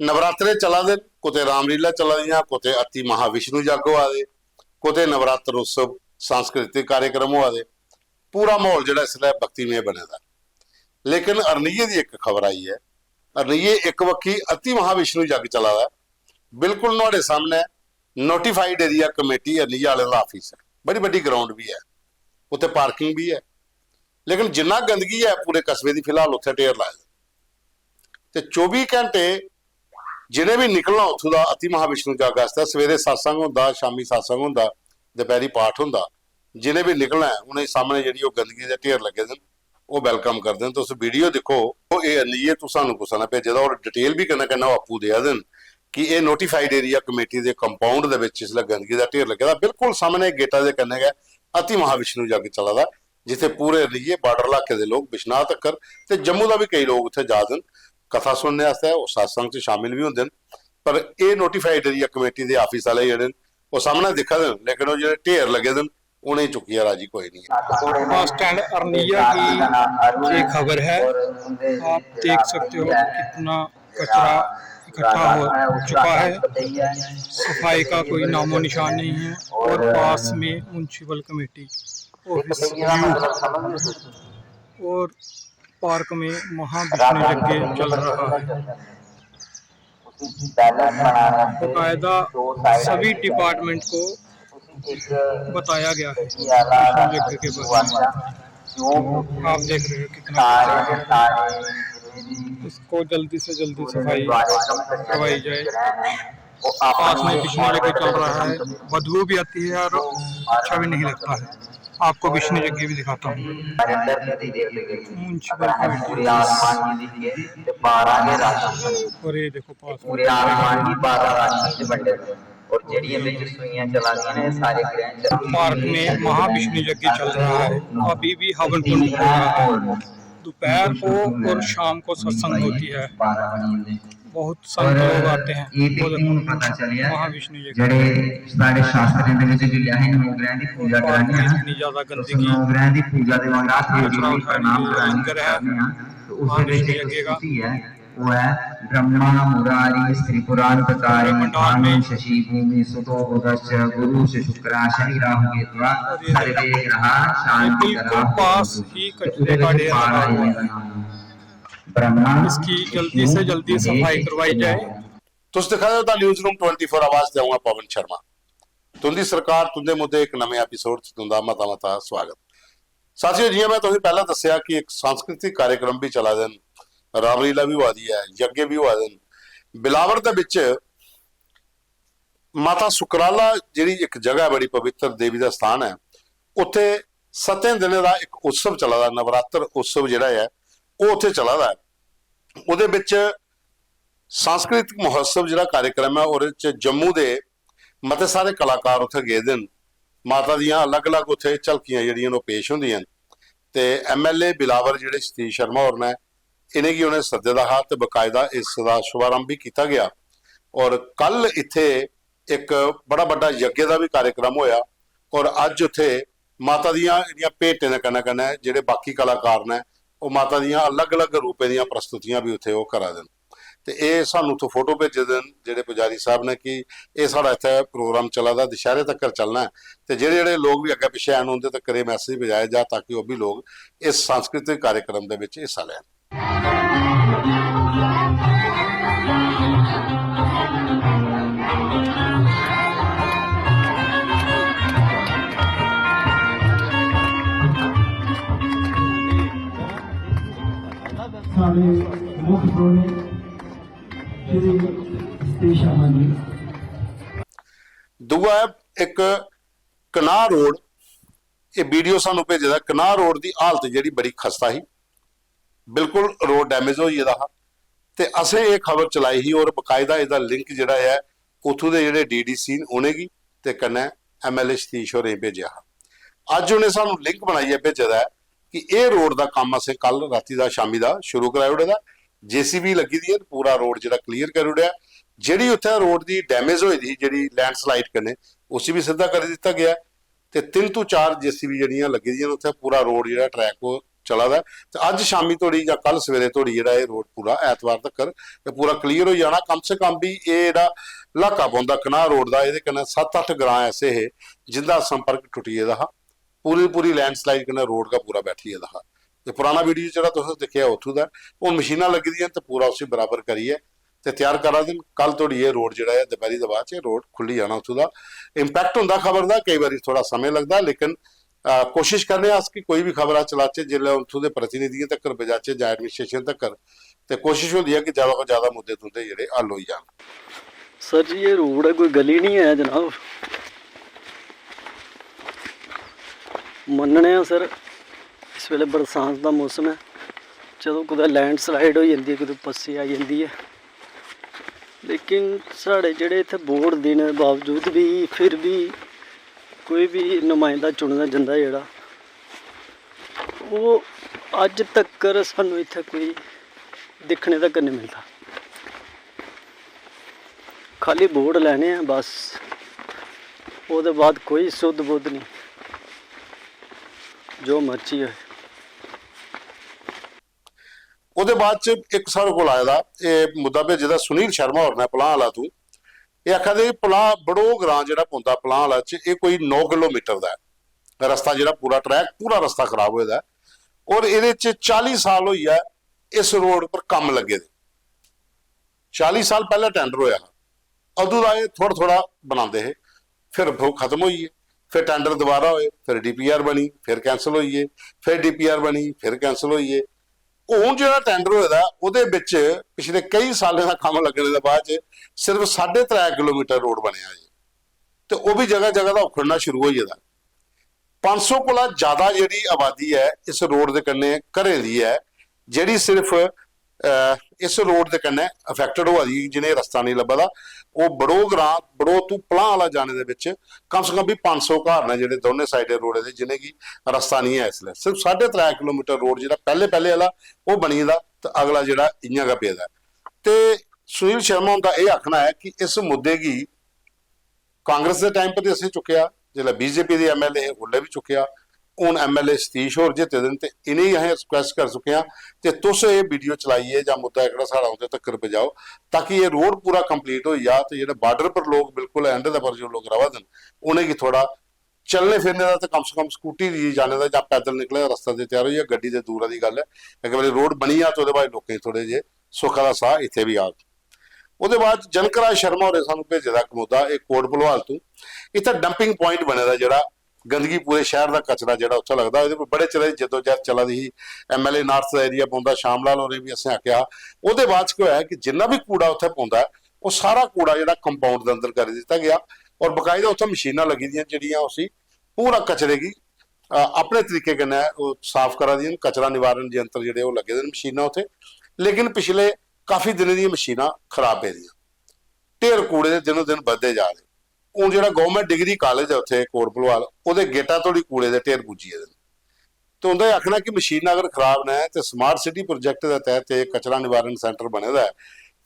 नवरात्रे चला दे, कुते रामलीला चला दियां, कुते अति महाविष्णु जग होआ दे, कुते नवरात्र उत्सव सांस्कृतिक कार्यक्रम होआ दे। पूरा माहौल जिहड़ा इसलै भक्तिमय बने दा। लेकिन अरनीए की एक खबर आई है, अरनीए एक बक्खी अति महाविष्णु जग चला दा, बिल्कुल नुहाड़े सामने नोटिफाइड एरिया कमेटी अरनीए वाले का ऑफिस है, बड़ी बड़ी ग्राउंड भी है, उत्थे पार्किंग भी है। लेकिन जिन्ना गंदगी है पूरे कस्बे की फिलहाल उत्थे ढेर लाए ते 24 घंटे जिन्हें भी निकलना उत्थों का अति महाविष्णु जग वास्ते सवेरे सत्संग होंदा, शामी सत्संग होंदा, दोपहरी पाठ होंदा। जिन्हें भी निकलना है उन्हें सामने जी गंदगी के ढेर लगे दिन वो वेलकम करते हैं। तो उस वीडियो देखो, ये अरनीए तो सानू कुछ ना भेजे और डिटेल भी कहना कहना आपू दे दिन कि ये नोटिफाइड एरिया कमेटी के कंपाउंड के इसलिए गंदगी का ढेर लगे बिल्कुल सामने गेटा के कन्ने गया अति महाविष्णु जग चला दा, जिथे पूरे अरनीए बार्डर इलाके के लोग बिश्नाह तक्कर ते जम्मू का भी कई लोग उत्थे जा दिन कथा सुनने वास्ते, सत्संग च शामिल भी होंदे। पर यह नोटिफाइड एरिया कमेटी के ऑफिस वाले जिहड़े वो सामने दिखा देन, लेकिन वो जो ढेर लगे दिन उन्हें चुकिया राजी कोई नहीं है। बस स्टैंड अरनिया की ये खबर है, आप देख सकते हो कितना कचरा इकट्ठा हो चुका है, सफाई का कोई नामो निशान नहीं है। और पास में म्युनिसिपल कमेटी ऑफिस और पार्क में महाविष्णु यज्ञ चल रहा है। बाकायदा सभी डिपार्टमेंट को बताया गया है विष्णु यज्ञ के बारे में। आप देख रहे हो कितना इसको जल्दी से जल्दी सफाई करवाई जाए। पास में विष्णु यज्ञ चल रहा है, बदबू भी आती है और अच्छा भी नहीं लगता है। आपको विष्णु यज्ञ भी दिखाता हूँ। म्युनिसिपल कमेटी और ये देखो पास पार्क में महाविष्णु यज्ञ चल रहा है। अभी भी हवन कुंड हो रहा है। दोपहर को और शाम को सत्संग होती है, बहुत संत लोग आते हैं। महाविष्णु यज्ञ इतनी ज्यादा गंदगी महाविष्णु यज्ञ का वो है ब्रह्मा मुरारी स्त्री पुराण प्रकार शशि भूमि सुतो उदस्य गुरु से शुक्र शनि राहु केतुआ सर्वे ग्रह शांति पास ही कचरे का ढेर लगा हुआ है। इसकी जल्दी से जल्दी सफाई करवाई जाए। तुस दिखा दो न्यूज़ रूम 24 आवाज देऊंगा पवन शर्मा। तुंदी सरकार तुंदे मुद्दे एक नवे एपीसोड तुंदा मता मता स्वागत। साथियों जी, मैं तुझे पहला दसिया कि एक सांस्कृतिक कार्यक्रम भी चला दिन, रामलीला भी हुआ दी है, यज्ञ भी हुआ दिन। बिलावर दे विच माता सुकराला जिहड़ी एक जगह बड़ी पवित्र देवी का स्थान है, उत्थे 7 दिन का एक उत्सव चला दा, नवरात्र उत्सव जिहड़ा है वो उत्थे चला दा। उहदे विच सांस्कृतिक महोत्सव जिहड़ा कार्यक्रम है और जम्मू के मते सारे कलाकार उत्थे गए दिन। माता दियां अलग अलग उत्थे झलकियां जिहड़ियां पेश होंदियां ते MLA बिलावर जिहड़े सतीश शर्मा होर ने इन्हें की उन्हें सद्दे दा हा ते बकायदा इसका शुभारंभ भी किया गया। और कल इत्थे एक बड़ा बड़ा यज्ञ का भी कार्यक्रम होया और अज उत्थे माता दियां भेंटें ने कन्नै कन्नै जिहड़े बाकी कलाकार ने वो माता दियां अलग अलग रूपें दियां प्रस्तुतियां भी उत्थे वो करा देन। ते ये सानू तो फोटो भेजे दिन जिहड़े पुजारी साहब ने कि ये साडा इत्थे प्रोग्राम चला दा, दशहरे तक चलना है ते जिहड़े जिहड़े लोग भी अगे पिछे आन उंदे तक ये मैसेज भेजाया जा ताकि वो भी लोग इस सांस्कृतिक कार्यक्रम दे विच हिस्सा लैण। दूआ एक कनाह रोड, ये वीडियो सानू भेजे कनाह रोड की हालत जी बड़ी खस्ता ही, बिल्कुल रोड डैमेज हो गेदा हा ते असें ये खबर चलाई ही और बकायदा इसका लिंक जिहड़ा है उत्थों के जिहड़े DDC उन्हें गी ते कन्नै MLA सतीश होरें भेजिया हा। अज उन्हें सानू लिंक बनाइए भेजे दा कि ये रोड का काम असें कल राती दा शामी दा शुरू कराई ओड़े दा। JCB लगी दी है, पूरा रोड जिहड़ा क्लीयर कर ओड़िया। जिहड़ी उत्थे रोड की डैमेज होई दी जिहड़ी लैंडस्लाइड कन्नै उसी भी सीधा कर दिता गया ते 3 तो 4 JCB जिहड़ियां लगी दियां उत्थे पूरा रोड जिहड़ा ट्रैक वो चला दा ते अज शामी तोड़ी जां कल सवेरे तोड़ी जेहड़ा ये रोड पूरा ऐतवार तक पूरा क्लीयर हो जाना। कम से कम भी ये जेहड़ा इलाका पौंदा कनाह रोड का, ये कन्नै 7-8 ग्रां ऐसे है जिंदा संपर्क टुटी गेदा हा, पूरी लैंडस्लाइड कन्नै रोड का पूरा बैठी गेदा हा। ते पुराना वीडियो जेहड़ा तुसें दिक्खेआ उत्थों दा हुण मशीनां लगी दियां ते पूरा उसी बराबर करिए ते तैयार करा देन। कल तोड़ी ये रोड जेहड़ा है दपैहरी दे बाद च रोड खुल्ली जाना उत्थों दा। इंपैक्ट हुंदा खबर दा, कई बारी थोड़ा समय लगदा, लेकिन कोशिश करने अस कि कोई भी खबर चलाचे जिसलै उत्थों दे प्रतिनिधियों तक पजाचे जां एडमिनिस्ट्रेशन तक, ते कोशिश होंदी है कि ज़्यादा को ज़्यादा मुद्दे तुंदे जेहड़े हल हो जान। सर जी ये रोड है, कोई गली नहीं है जनाब। मनने सर इस वेले बरसात का मौसम है, जो कुछ लैंडस्लाइड हो जाती है, कुछ पस्सी आ जाती है, लेकिन साढ़े जेडे इत्थे बोर्ड देने बावजूद भी फिर भी कोई भी नुमाइंदा चुनदा जंदा जेड़ा वो अज तक सानू इत्थे कोई दिखने तक नहीं मिलता। खाली बोर्ड लैने हैं बस, उसदे बाद कोई सुध बुध नहीं, जो मर्जी है। ਉਹਦੇ ਬਾਅਦ ਚ ਇੱਕ ਸਾਡੇ ਕੋਲ ਆਇਆ ਦਾ ਇਹ ਮੁੱਦਾ ਭੇਜੇ ਦਾ ਸੁਨੀਲ ਸ਼ਰਮਾ ਹੋਰ ਨੇ ਪਲਾਹ ਵਾਲਾ ਤੋਂ। ਇਹ ਆਖਿਆ ਦੇ ਪਲਾਹ ਬੜੋ ਗ੍ਰਾਂ ਜਿਹੜਾ ਪੌਂਦਾ ਪਲਾਹ ਵਾਲਾ ਚ ਇਹ ਕੋਈ 9 ਕਿਲੋਮੀਟਰ ਦਾ ਹੈ ਰਸਤਾ, ਜਿਹੜਾ ਪੂਰਾ ਟਰੈਕ ਪੂਰਾ ਰਸਤਾ ਖਰਾਬ ਹੋਇਆ ਦਾ ਔਰ ਇਹਦੇ ਚ 40 ਸਾਲ ਹੋਈ ਹੈ ਇਸ ਰੋਡ ਪਰ ਕੰਮ ਲੱਗੇ ਦੇ। 40 ਸਾਲ ਪਹਿਲਾਂ ਟੈਂਡਰ ਹੋਇਆ, ਉਦੋਂ ਦਾ ਇਹ ਥੋੜਾ ਬਣਾਉਂਦੇ ਹੈ, ਫਿਰ ਖਤਮ ਹੋਈ ਹੈ, फिर टेंडर दोबारा होए, फिर DPR बनी, फिर कैंसल होई है, फिर DPR बनी, फिर कैंसल होई है। हुण जिहड़ा टेंडर होया उहदे विच पिछले कई सालों का काम लगने के बाद सिर्फ 3.5 किलोमीटर रोड बनिया है, तो वह भी जगह जगह का उखड़ना शुरू हो जाता। 500 कोला ज़्यादा जिहड़ी आबादी है इस रोड के कन्ने घरें दी है, जिहड़ी सिर्फ इस रोड के कन्ने अफेक्टेड होआ दी, जिन्हें रस्ता नहीं लभदा। वो बड़ो ग्रां बड़ो तू पलाह वाला जाने दे विच कम से कम भी 500 घर ने जिहड़े दोनों साइड रोड दे, जिन्हें की रस्ता नहीं है। इसलिए सिर्फ 3.5 किलोमीटर रोड जिहड़ा पहले वाला वो बनी दा, तो अगला जिहड़ा इयां का पेदा। ते सुनील शर्मा दा यह आखना है कि इस मुद्दे की कांग्रेस के टाइम पर असीं चुकिया, जिहड़ा BJP के MLA उल्ले भी चुकिया, हूँ MLA सतीश होर जिते दिन, तो इन्हें ही अं रिक्वेस्ट कर चुके हैं कि तुस ये वीडियो चलाइए जां मुद्दा एक साढ़ा उन्हें तक पजाओ, ताकि ये रोड पूरा कंप्लीट हो जा। तो जो बार्डर पर लोग बिल्कुल एंड पर जो लोग रवा दिन उन्हें की थोड़ा चलने फिरने का, तो कम से कम स्कूटी दी जाने का जां पैदल निकले रस्ता से तैयार हो जाए, गड्डी के दूर की गल है। एक बार रोड बनी आ तो बाद लोग थोड़े जे सुख का साह इतने भी आ। उसके बाद जनकराज शर्मा होरें सानूं भेजे दा एक मुद्दा, एक कोट भलवाल तो इत्थे डंपिंग पॉइंट बने दा, जिहड़ा गंदगी पूरे शहर का कचरा जो उत्थे लगता, बड़े चिर जदोजहद चला दी। MLA नॉर्थ का एरिया पौंदा, शामलाल होरें भी असें आख्या। उसदे बाद क्या होया कि जिन्ना भी कूड़ा उत्थे पौंदा वो सारा कूड़ा जिहड़ा कंपाउंड के अंदर कर दिता गया, और बकायदा उत्थे मशीनां लगी दियां जिहड़ियां उसी पूरा कचरे की अपने तरीके कन्नै साफ करा दियां। कचरा निवारण यंत्र जिहड़े वो लगे दे मशीनां उत्थे, लेकिन पिछले काफ़ी दिनों दी मशीनां खराब पे दियां, ढेर कूड़े दे दिनों दिन बढ़ते जा रहे। हूँ जो गवर्नमेंट डिग्री कॉलेज है उत्थे कोट भलवाल, वो गेटा तोड़ी कूड़े के ढेर पुज्जी है। तो उनका आखना कि मशीन अगर खराब न है तो स्मार्ट सिटी प्रोजेक्ट के तहत एक कचरा निवारण सेंटर बने है,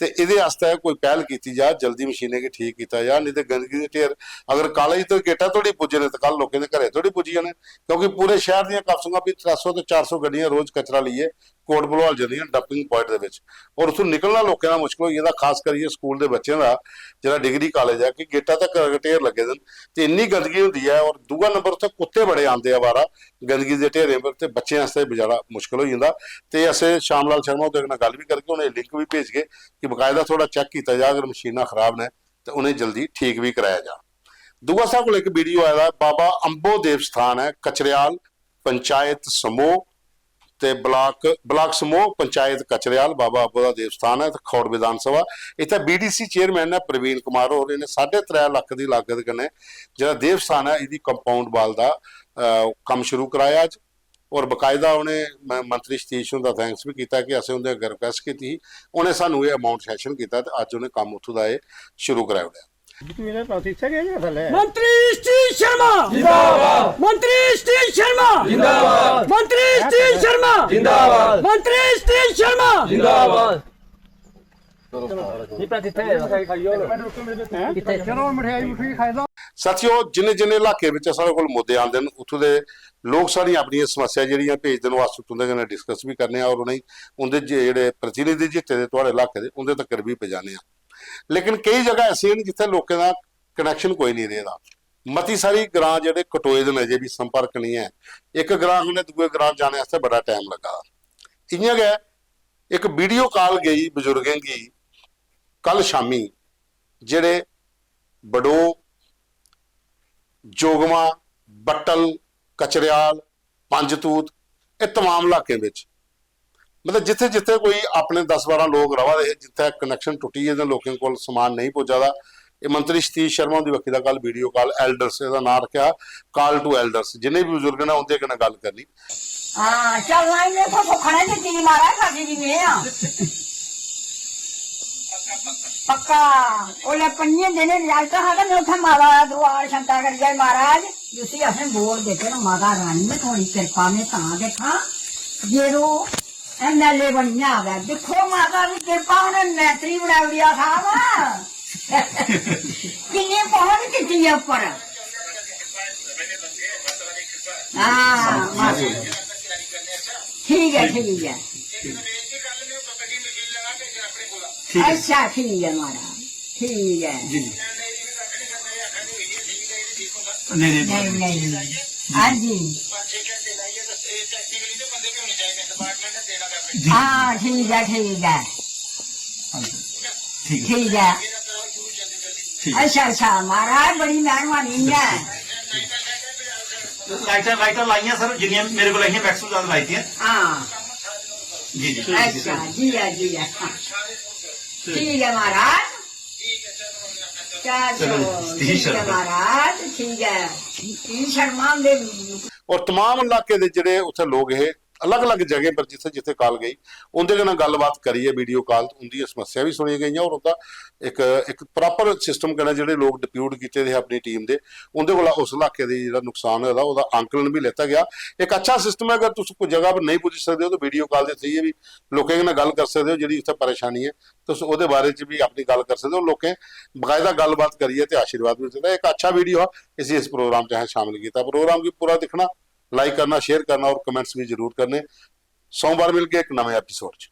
तो ये कोई पहल की जा, जल्दी मशीनें की ठीक किया जा। नहीं तो गंदगी के ढेर अगर कॉलेज तो गेटा तोड़ी पुजे ने तो कल लोगों के घरें थोड़ी पुजी जाने, क्योंकि पूरे शहर दी कम से कम भी 300 तो 400 गड्डियां रोज कचरा लीए कोट भलवाल जांदियां डंपिंग पॉइंट दे विच, और उथों निकलना लोगों का मुश्किल हो जाता। खास करिए स्कूल के बच्चों का जो डिग्री कॉलेज है कि गेटा तक ढेर लगे दिन, तो इन्नी गंदगी होंदी है। और दूआ नंबर उत्थे कुत्ते बड़े आते आ बारा गंदगी के ढेरें पर, तो बच्चों वास्ते बजारा मुश्किल हो जाता। तो असें शामलाल शर्मा उहदे नाल गल भी करके उन्हें लिंक भी भेज के कि बकायदा थोड़ा चैक किया जाए, अगर मशीनां खराब ने तो उन्हें जल्दी ठीक भी कराया जा। दूआ साहब को एक वीडियो आया बाबा अंबो देव स्थान है कचरियाल पंचायत समूह ते ब्लाक समूह पंचायत कचरियाल, बाबा अंबो दा देव स्थान है खौड़ विधान सभा। इतना BDC चेयरमैन है प्रवीण कुमार और इन्हें 3.5 लाख की लागत कन्नै जो देव स्थान है इसकी कंपाउंड वाल का काम शुरू कराया अज, और बकायदा उन्हें मंत्री सतीश हों का थैंक्स भी किया कि असें उन्हें अगर रिक्वेस्ट की, उन्हें सानू ये अमाउंट सैशन किया, तो अज उन्हें काम उत्थों का शुरू कराया। मंत्री सतीश शर्मा जिंदाबाद, मंत्री सतीश शर्मा जिंदाबाद, मंत्री सतीश शर्मा जिंदाबाद, मंत्री सतीश शर्मा जिंदाबाद। ਸਾਥੀਓ ਜਿੰਨੇ ਜਿੰਨੇ ਇਲਾਕੇ ਵਿੱਚ ਸਾਡੇ ਕੋਲ ਮੁੱਦੇ ਆਉਂਦੇ ਨੇ ਉੱਥੋਂ ਦੇ ਲੋਕ ਸਾਰੀਆਂ ਆਪਣੀਆਂ ਸਮੱਸਿਆ ਜਿਹੜੀਆਂ ਭੇਜ ਦੇਣ ਵਾਸਤੇ ਉਹਦੇ ਨਾਲ ਡਿਸਕਸ ਵੀ ਕਰਨੇ ਆ ਔਰ ਉਹਨਾਂ ਉਹਦੇ ਜਿਹੜੇ ਪ੍ਰਤੀਨਿਧੀ ਜਿੱਤੇ ਦੇ ਤੁਹਾਡੇ ਇਲਾਕੇ ਦੇ ਉਹਦੇ ਤੱਕ ਵੀ ਪਹੁੰਚਾਉਂਦੇ ਆ। ਲੇਕਿਨ ਕਈ ਜਗ੍ਹਾ ਐਸੀਆਂ ਨੇ ਜਿੱਥੇ ਲੋਕਾਂ ਦਾ ਕਨੈਕਸ਼ਨ ਕੋਈ ਨਹੀਂ ਰਹੇਗਾ। ਮਤੀ ਸਾਰੀ ਗ੍ਰਾਂ ਜਿਹੜੇ ਕਟੋਏ ਦੇ ਨੇ ਜੇ ਵੀ ਸੰਪਰਕ ਨਹੀਂ ਹੈ। ਇੱਕ ਗ੍ਰਾਂ ਨੇ ਦੂਏ ਗ੍ਰਾਂ ਜਾਣੇ ਵਾਸਤੇ ਬੜਾ ਟਾਈਮ ਲੱਗਾ। इयां गया एक वीडियो कॉल गई बजुर्गों की कल शामी जेड़े बडो जोगवा बट्टल कचरियाल पंजतूत ये तमाम इलाके मतलब जिथे जिथे कोई अपने 10-12 लोग रवा रहे जिथे कनैक्शन टुटी है लोगों को समान नहीं पहुंचा। ये मंत्री सतीश शर्मा की वकी का कल वीडियो कॉल एल्डर्स का नाम रखा कॉल टू एल्डर्स जिन्हें भी बजुर्ग ने उनके कन्नै गल करनी। हाँ चल लाइन में तो खड़े थे ती मारा खाती जी में पक्का ओले पन्ने देने रिजल्ट है तो मैं उठा मारा द्वार शंका कर गए महाराज दूसरी अपने बोल देते ना माता रानी में थोड़ी कृपा में कहाँ देखा जेरो एमएलए बनिया आ गया देखो माता की कृपा उन्हें मैत्री बना दिया साहब किन्ने पहुंच कितनी है ऊपर। हाँ ठीक है ठीक है अच्छा ठीक है महाराज ठीक है नहीं नहीं हाँ जी हाँ ठीक है ठीक है अच्छा अच्छा महाराज बड़ी मेहरबानी है। लाइटा लाइया सर जिन्नियां मेरे को लाइया मैक्सिमम ज्यादा लाई थी। हाँ जी जी अच्छा जी है हाँ। ठीक है महाराज चलो ठीक है महाराज ठीक है शर्मा दे और तमाम इलाके दे जिहड़े उत्थे लोग ये अलग अलग जगह पर जिथे जिथे कॉल गई उनके नाल गलबात करिए वीडियो कॉल उनकी समस्या भी सुनी गई और उनका एक प्रॉपर सिस्टम करना जिहड़े लोग डिप्यूट किए थे अपनी टीम के उनके कोल उस इलाके दी जिहड़ा नुकसान होया उहदा आंकलन भी लेता गया। एक अच्छा सिस्टम है अगर तुम कोई जगह पर नहीं पुज सकते हो तो वीडियो कॉल के थ्रू भी लोगों नाल गल कर सकते हो जिहड़ी उत्थे परेशानी है तुम उहदे बारे च भी अपनी गल कर सकते हो। लोगों बकायदा गलबात करिए तो आशीर्वाद मिल सकता है। एक अच्छा वीडियो है इस प्रोग्राम चाहे शामिल किया प्रोग्राम की पूरा दिखना लाइक करना शेयर करना और कमेंट्स भी जरूर करने। सोमवार मिल के एक नवे एपीसोड च।